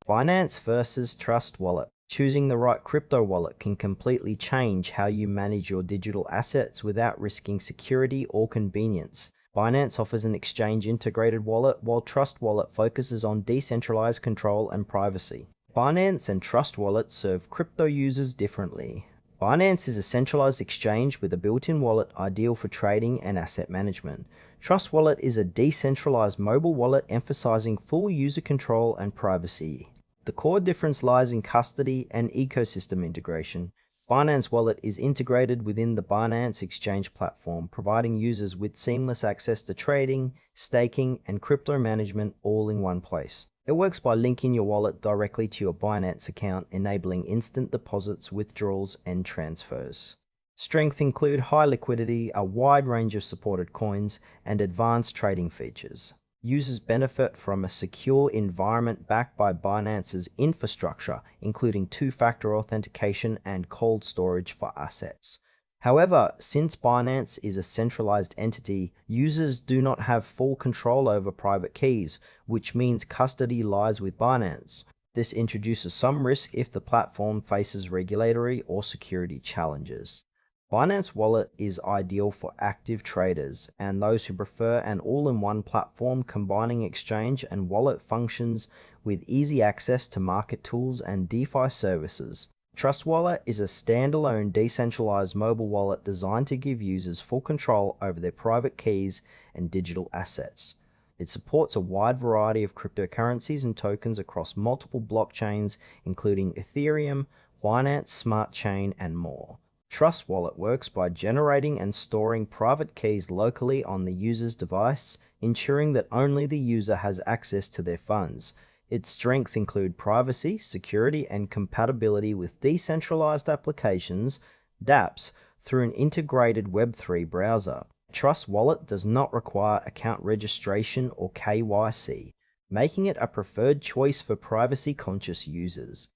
Binance versus Trust Wallet. Choosing the right crypto wallet can completely change how you manage your digital assets without risking security or convenience. Binance offers an exchange-integrated wallet, while Trust Wallet focuses on decentralized control and privacy. Binance and Trust Wallet serve crypto users differently. Binance is a centralized exchange with a built-in wallet ideal for trading and asset management. Trust Wallet is a decentralized mobile wallet emphasizing full user control and privacy. The core difference lies in custody and ecosystem integration. Binance Wallet is integrated within the Binance Exchange platform, providing users with seamless access to trading, staking, and crypto management all in one place. It works by linking your wallet directly to your Binance account, enabling instant deposits, withdrawals, and transfers. Strengths include high liquidity, a wide range of supported coins, and advanced trading features. Users benefit from a secure environment backed by Binance's infrastructure, including two-factor authentication and cold storage for assets. However, since Binance is a centralized entity, users do not have full control over private keys, which means custody lies with Binance. This introduces some risk if the platform faces regulatory or security challenges. Binance Wallet is ideal for active traders and those who prefer an all-in-one platform combining exchange and wallet functions with easy access to market tools and DeFi services. Trust Wallet is a standalone decentralized mobile wallet designed to give users full control over their private keys and digital assets. It supports a wide variety of cryptocurrencies and tokens across multiple blockchains, including Ethereum, Binance Smart Chain, and more. Trust Wallet works by generating and storing private keys locally on the user's device, ensuring that only the user has access to their funds. Its strengths include privacy, security, and compatibility with decentralized applications, dApps, through an integrated Web3 browser. Trust Wallet does not require account registration or KYC, making it a preferred choice for privacy-conscious users.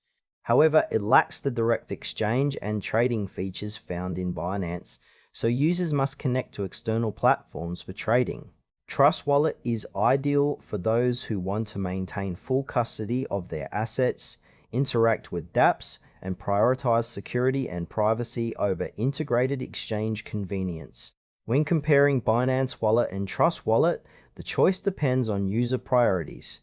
However, it lacks the direct exchange and trading features found in Binance, so users must connect to external platforms for trading. Trust Wallet is ideal for those who want to maintain full custody of their assets, interact with dApps, and prioritize security and privacy over integrated exchange convenience. When comparing Binance Wallet and Trust Wallet, the choice depends on user priorities.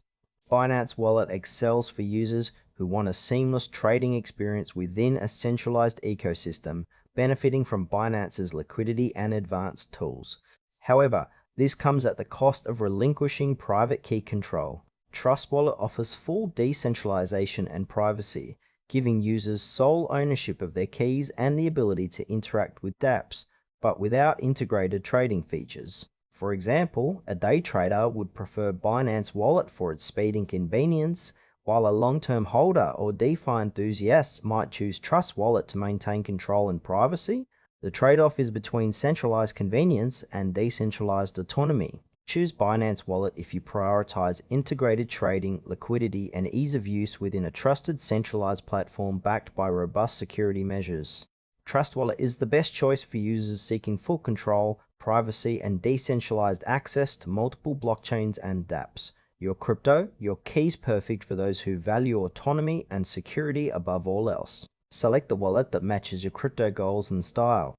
Binance Wallet excels for users who want a seamless trading experience within a centralized ecosystem, benefiting from Binance's liquidity and advanced tools. However, this comes at the cost of relinquishing private key control. Trust Wallet offers full decentralization and privacy, giving users sole ownership of their keys and the ability to interact with dApps, but without integrated trading features. For example, a day trader would prefer Binance Wallet for its speed and convenience, while a long-term holder or DeFi enthusiast might choose Trust Wallet to maintain control and privacy. The trade-off is between centralized convenience and decentralized autonomy. Choose Binance Wallet if you prioritize integrated trading, liquidity, and ease of use within a trusted centralized platform backed by robust security measures. Trust Wallet is the best choice for users seeking full control, privacy, and decentralized access to multiple blockchains and dApps. Your crypto, your keys perfect for those who value autonomy and security above all else. Select the wallet that matches your crypto goals and style.